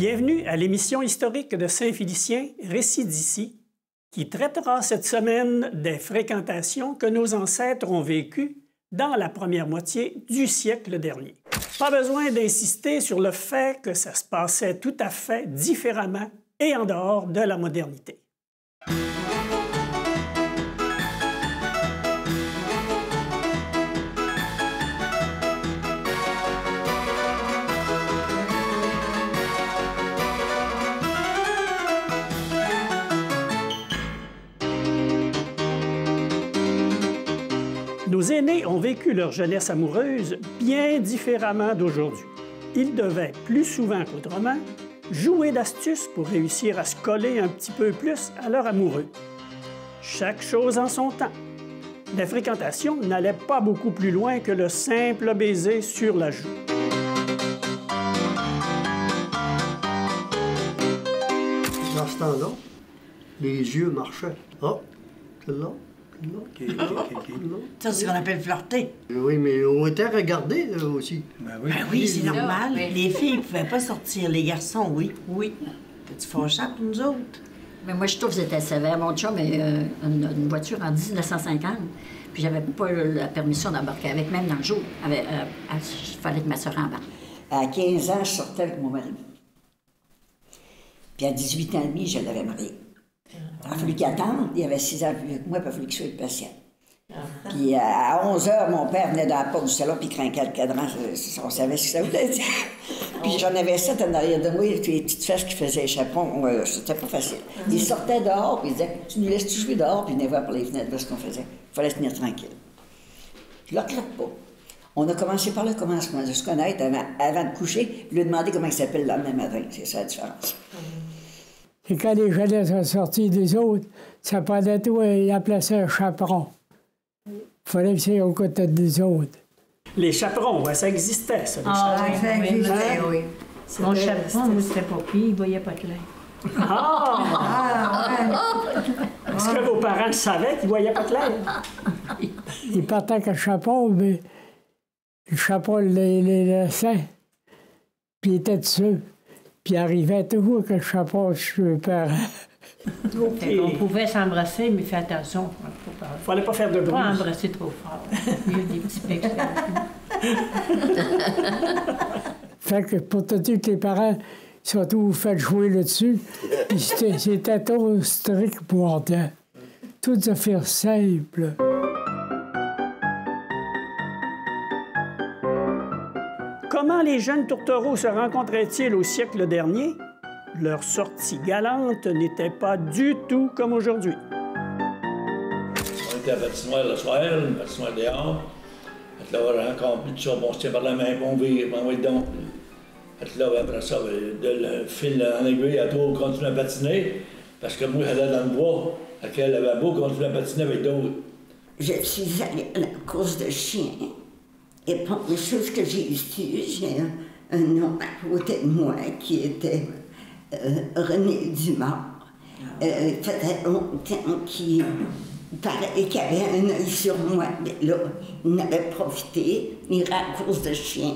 Bienvenue à l'émission historique de Saint-Félicien, Récits d'ici, qui traitera cette semaine des fréquentations que nos ancêtres ont vécues dans la première moitié du siècle dernier. Pas besoin d'insister sur le fait que ça se passait tout à fait différemment et en dehors de la modernité. Nos aînés ont vécu leur jeunesse amoureuse bien différemment d'aujourd'hui. Ils devaient, plus souvent qu'autrement, jouer d'astuces pour réussir à se coller un petit peu plus à leur amoureux. Chaque chose en son temps. La fréquentation n'allait pas beaucoup plus loin que le simple baiser sur la joue. Dans ce temps-là, les yeux marchaient. Ah, celle-là. Ça, c'est ce qu'on appelle flirter. Oui, mais on était regardés aussi. Ben oui, c'est normal. Les filles ne pouvaient pas sortir, les garçons, oui. Oui. T'es-tu fâchant pour nous autres? Mais moi, je trouve que c'était sévère. Mon chum avait une voiture en 1950, puis j'avais pas la permission d'embarquer avec, même dans le jour. Il fallait que ma soeur embarque. À 15 ans, je sortais avec mon mari. Puis à 18 ans et demi, je l'avais marié. Il a fallu qu'il attende. Il avait 6 ans plus vieux que moi, puis il a fallu qu'il soit patient. Puis à 11 h, mon père venait dans la porte du salon, puis il craquait le cadran. On savait ce que ça voulait dire. Puis j'en avais 7 en arrière de moi, puis les petites fesses qui faisaient échappon, c'était pas facile. Il sortait dehors, puis il disait « Tu nous laisses-tu jouer dehors? » Puis il venait voir par les fenêtres, voir ce qu'on faisait. Il fallait se tenir tranquille. Je le regrette pas. On a commencé par le commencement, de se connaître avant de coucher, puis lui demander comment il s'appelle le lendemain matin. C'est ça la différence. Et quand les jeunesses sont sortis des autres, ça prenait tout et ils appelaient ça un chaperon. Il fallait que c'est aux côtés des autres. Les chaperons, ouais, ça existait, ça, les Oui, ça existait, oui. Mon chaperon, moi, c'était pas pire, il voyait pas clair. Est-ce que vos parents le savaient qu'ils ne voyaient pas clair? Ils partaient avec le chapeau, mais le chapeau les laissait, puis il était dessus. Puis il arrivait toujours avec le chapeau sur le père. On pouvait s'embrasser, mais fais attention. Il ne fallait pas faire de bruit. Pas embrasser trop fort. Il y a des petits pics. Fait que pour te dire que les parents, surtout, vous faites jouer là-dessus, puis c'était trop strict pour entendre. Toutes affaires simples. Comment les jeunes tourtereaux se rencontraient-ils au siècle dernier? Leur sortie galante n'était pas du tout comme aujourd'hui. On était à la patinoire le soir, une patinoire dehors. Là, on rencontre tout ça, on se tient par la main, on vire, on va donc. Là, après ça, le fil en aiguille, à toi, on continue à patiner. Parce que moi, j'allais dans le bois, à quel lavabo, continue à patiner avec d'autres. Je suis allée à la course de chiens. Et pour les choses que j'ai eues, j'ai un nom à côté de moi qui était René Dumas. Il faisait longtemps qu'il paraît qu'il avait un œil sur moi. Mais là, il en avait profité, il irait à la course de chiens.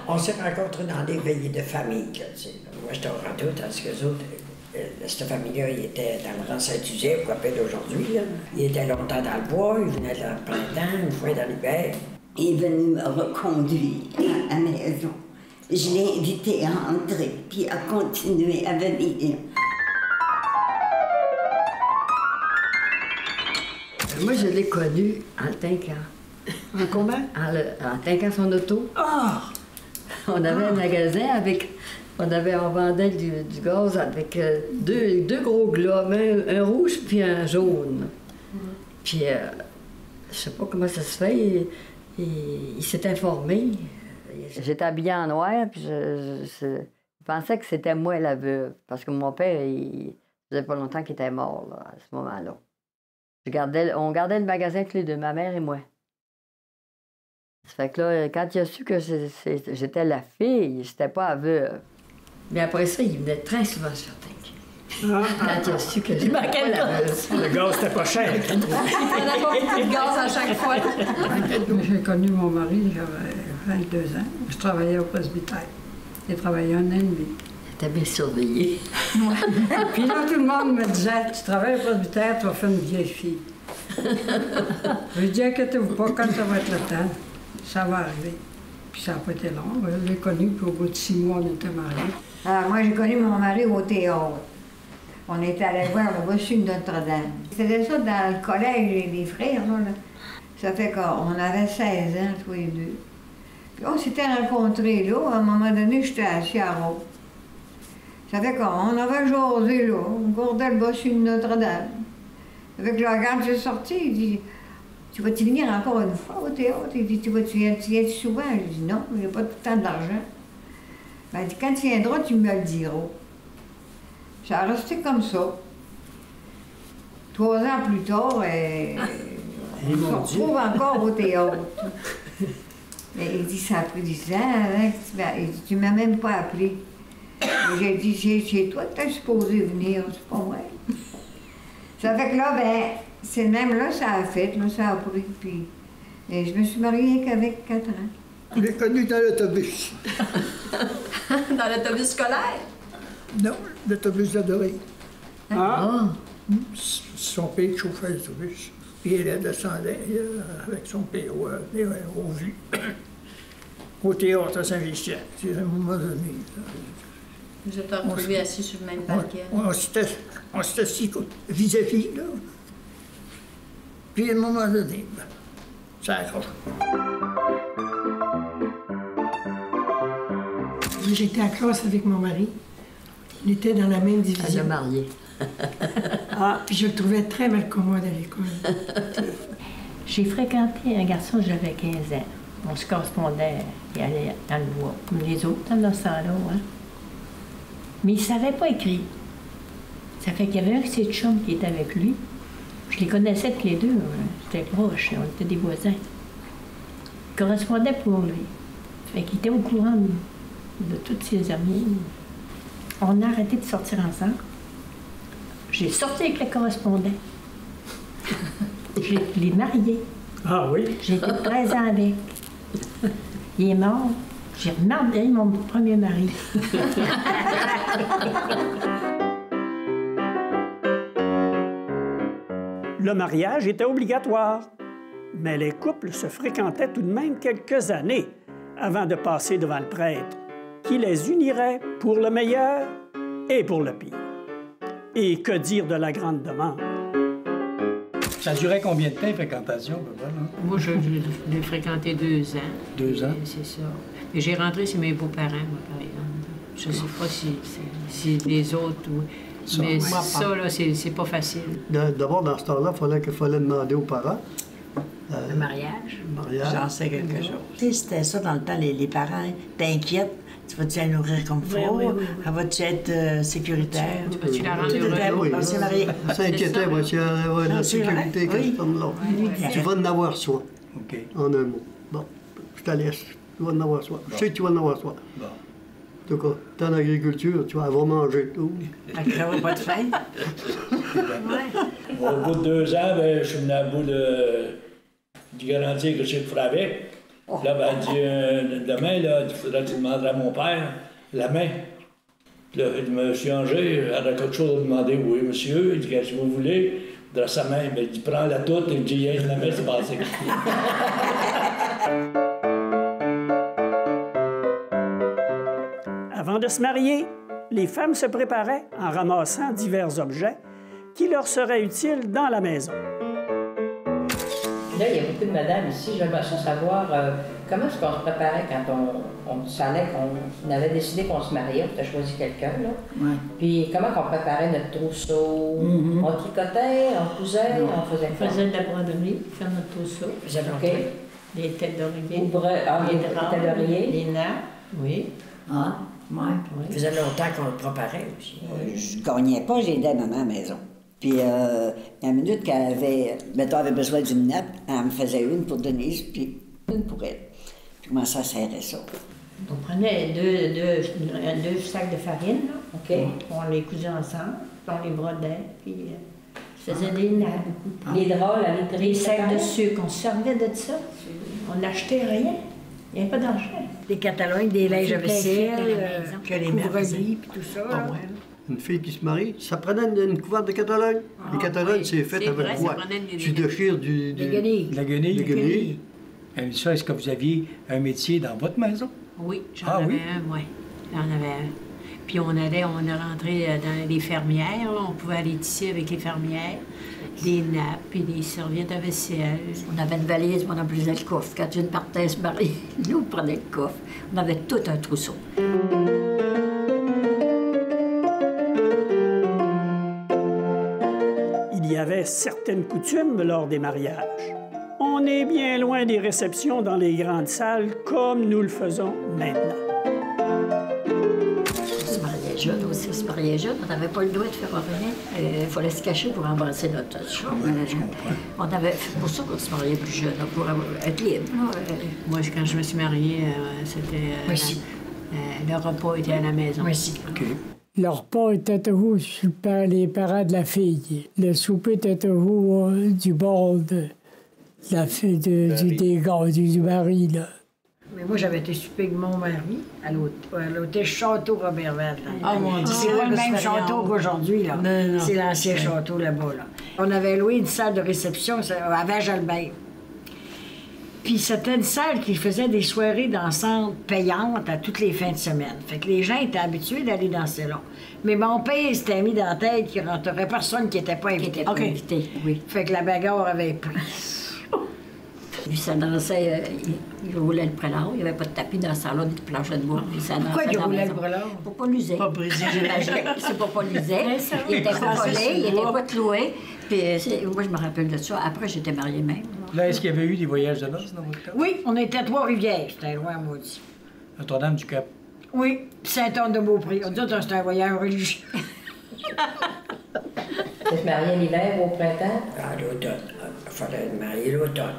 On s'est rencontrés dans des veillées de famille, là, tu sais. Moi, j'étais au râteau, tandis qu'eux autres, cette famille-là, ils étaient dans le rang Saint-Usé, qu'on appelle aujourd'hui, là. Ils étaient longtemps dans le bois, ils venaient dans le printemps, une fois dans l'hiver. Il est venu me reconduire à la maison. Je l'ai invité à entrer, puis à continuer à venir. Moi, je l'ai connu en tinquant. En comment? En tinquant son auto. Ah! On avait un magasin avec... On vendait du gaz avec deux gros globes, un rouge puis un jaune. Puis, je sais pas comment ça se fait, il s'est informé. J'étais habillée en noir, puis je pensais que c'était moi la veuve, parce que mon père, il faisait pas longtemps qu'il était mort là, à ce moment-là. On gardait le magasin tous les deux, ma mère et moi. Ça fait que là, quand il a su que j'étais la fille, j'étais pas la veuve. Mais après ça, il venait très souvent sur Tinquin. Quand il a su que Il manquait le gaz. Le gaz, c'était pas cher. On n'a pas beaucoup de gaz à chaque fois. J'ai connu mon mari, j'avais 22 ans. Je travaillais au presbytère. J'ai travaillé un an et demi. T'as bien surveillé. Puis là, tout le monde me disait, tu travailles pas du terre, tu vas faire une vieille fille. Je dis, inquiétez-vous pas, quand ça va être le temps, ça va arriver. Puis ça n'a pas été long. Je l'ai connu, puis au bout de 6 mois, on était mariés. Alors, moi, j'ai connu mon mari au théâtre. On était allés voir le reçu de Notre-Dame. C'était ça dans le collège des frères, là. Ça fait qu'on avait 16 ans, tous les deux. Puis on s'était rencontrés là. À un moment donné, j'étais assis à Rome. Ça fait qu'on avait jasé là. On gardait le bossu de Notre-Dame. Ça fait que là, quand j'ai sorti, il dit, tu vas-tu venir encore une fois au théâtre? Il dit, tu viens souvent? Je dis, non, il n'y a pas tout le temps d'argent. Ben, il dit, quand tu viendras, tu me le diras. Ça a resté comme ça. 3 ans plus tard, on se retrouve encore au théâtre. Mais il dit, ça a pris 10 ans. Hein, il dit, tu m'as même pas appelé. J'ai dit, c'est toi que t'es supposé venir, c'est pas moi. Ça fait que là, ben, c'est même là, ça a fait, là, ça a pris. Puis, et je me suis mariée qu'avec 4 ans. Je l'ai connu dans l'autobus. Dans l'autobus scolaire? Non, l'autobus de Doré. Ah! Son père chauffait l'autobus. Puis elle descendait avec son père au vu. Au théâtre à Saint-Vicien. C'est à un moment donné. Vous êtes retrouvés assis sur le même parquet? On s'était assis vis-à-vis, là. Puis à un moment donné, ça accroche. J'étais à classe avec mon mari. On était dans la même division. Elle a marié. Puis je le trouvais très mal commode à l'école. J'ai fréquenté un garçon, j'avais 15 ans. On se correspondait et allait dans le bois, comme les autres dans ce temps-là. Hein. Mais il ne savait pas écrire. Ça fait qu'il y avait un de ses chums qui était avec lui. Je les connaissais tous les deux. C'était proche, on était des voisins. Il correspondait pour lui. Fait qu'il était au courant de toutes ses amies. On a arrêté de sortir ensemble. J'ai sorti avec le correspondant. Je l'ai marié. Ah oui? J'ai été 13 ans avec. Il est mort. J'ai remarié mon premier mari. Le mariage était obligatoire, mais les couples se fréquentaient tout de même quelques années avant de passer devant le prêtre, qui les unirait pour le meilleur et pour le pire. Et que dire de la grande demande? Ça durait combien de temps, fréquentation, à peu près, là? Moi, je l'ai fréquenté 2 ans. 2 ans? C'est ça. Et j'ai rentré chez mes beaux-parents, moi, par exemple. Je ne sais pas si les autres... Ça, mais ça, là, c'est pas facile. D'abord, dans ce temps-là, il fallait demander aux parents. Le mariage. J'en sais quelque chose. Tu sais, c'était ça dans le temps, les parents t'inquiètent. Tu vas-tu la nourrir comme il faut? Oui. Vas-tu être sécuritaire? Tu vas-tu la rendre heureuse? Oui, ça s'inquiétait, vas-tu avoir la sécurité que je tombe là? Tu vas en avoir soin. OK. En un mot. Bon, je te laisse. Tu vas en avoir soin. Je sais que tu vas en avoir soin. Bon. En tout cas, t'es en agriculture, tu vas avoir mangé tout. Elle n'aura pas de faim. Au bout de 2 ans, ben, je suis venu à bout du garantie que je ferais avec. Là, ben, elle dit, demain, là, il faudra que tu demanderas à mon père la main. Puis là, je me suis changé, elle a quelque chose à demander. Oui, monsieur, il dit, qu'est-ce que vous voulez? Il dit, sa main, ben, il dit, prends-la toute, et il dit, hey, la main, c'est passé. Avant de se marier, les femmes se préparaient en ramassant divers objets qui leur seraient utiles dans la maison. Là, il y a beaucoup de madames ici. J'aimerais savoir comment est-ce qu'on se préparait quand on savait qu'on avait décidé qu'on se mariait, on avait choisi quelqu'un, là. Ouais. Puis comment qu'on préparait notre trousseau? On tricotait, on cousait, on faisait quoi? On faisait de la broderie, faire notre trousseau. OK. Les têtes d'oreiller. Les têtes d'oreiller. Les nappes, oui. Ah, ouais. Ça faisait longtemps qu'on le préparait aussi. Je gagnais pas, j'aidais maman à la maison. Puis, la minute qu'elle avait, mettons, avait besoin d'une nappe, elle me faisait une pour Denise, puis une pour elle. Puis, comment ça serrait ça? On prenait deux sacs de farine, là. OK. On les cousait ensemble, puis on les brodait, puis je faisais des nappes. Les draps, la Les sacs de sucre, on se servait de ça. On n'achetait rien. Il n'y avait pas d'argent. Des catalogues, des linges à vaisselle, les couvre-lit, puis tout ça. là. Une fille qui se marie, ça prenait une couverte de catalogue. Les catalogues, c'est fait avec quoi? Tu déchires du... Des guenilles. La guenille. Des guenilles. Et ça, est-ce que vous aviez un métier dans votre maison? Oui, j'en avais un, oui. J'en avais un. Puis on est rentré dans les fermières, là. On pouvait aller tisser avec les fermières, des nappes, puis des serviettes à vaisselle. On avait une valise, on emplissait le coffre. Quand une partait se marier, nous, on prenait le coffre. On avait tout un trousseau. Il y avait certaines coutumes lors des mariages. On est bien loin des réceptions dans les grandes salles comme nous le faisons maintenant. On se mariait jeune aussi, on se mariait jeune. On n'avait pas le droit de faire rien. Il fallait se cacher pour embrasser notre chambre. C'est pour ça qu'on se mariait plus jeune, pour être libre. Moi, quand je me suis mariée, c'était... le repas était à la maison. Le repas était toujours sur les parents de la fille. Le souper était toujours du bord de la fille, des gars, du mari, là. Mais moi, j'avais été souper avec mon mari à l'hôtel Château Roberval. Ah, mon Dieu, c'est pas le même château qu'aujourd'hui, là. C'est l'ancien château là-bas, là. On avait loué une salle de réception à Vajalbert. Puis c'était une salle qui faisait des soirées dansantes payantes à toutes les fins de semaine. Fait que les gens étaient habitués d'aller danser là. Mais mon père s'était mis dans la tête qu'il ne rentrerait personne qui n'était pas invité. Oui. Fait que la bagarre avait pris. Puis ça dansait, il roulait le prélat. Il n'y avait pas de tapis dans le salon, ni de planche de bois. Puis ça Pourquoi il roulait le maison. prélat? Pour pas l'user. Pas briser. J'imagine. C'est pour pas l'user. Il était pas collé, il n'était pas cloué. Puis moi, je me rappelle de ça. Après, j'étais mariée même. Là, est-ce qu'il y avait eu des voyages de noces dans votre cas? Oui, on était à Trois-Rivières. C'était loin, maudit. Notre-Dame-du-Cap. Oui, Saint-Anne-de-Beaupré. On dit que c'était un voyage religieux. Tu te mariais l'hiver ou au printemps? À l'automne. Il fallait marier l'automne.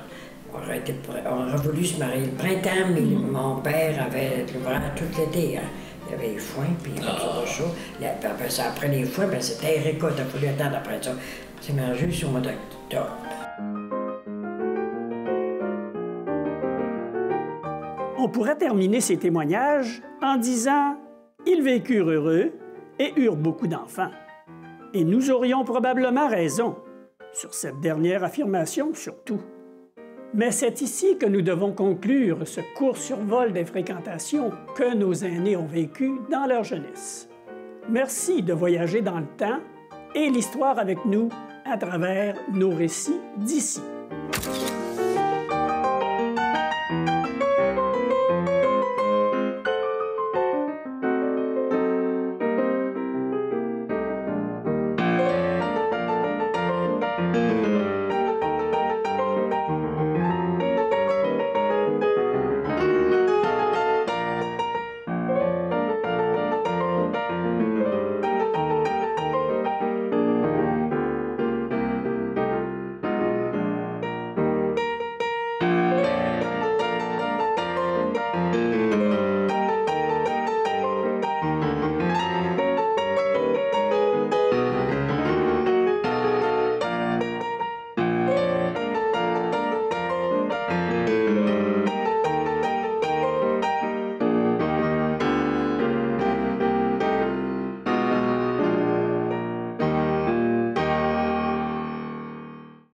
On aurait voulu se marier le printemps, mais mon père avait l'ouvrage tout l'été. Hein. Il y avait les foins, puis il y avait tout chaud. Après ça, après les foins, ben, c'était récolte. Il a fallu attendre après ça. C'est marié juste au mois d'octobre. On pourrait terminer ces témoignages en disant « Ils vécurent heureux et eurent beaucoup d'enfants ». Et nous aurions probablement raison, sur cette dernière affirmation surtout. Mais c'est ici que nous devons conclure ce court survol des fréquentations que nos aînés ont vécues dans leur jeunesse. Merci de voyager dans le temps et l'histoire avec nous à travers nos récits d'ici.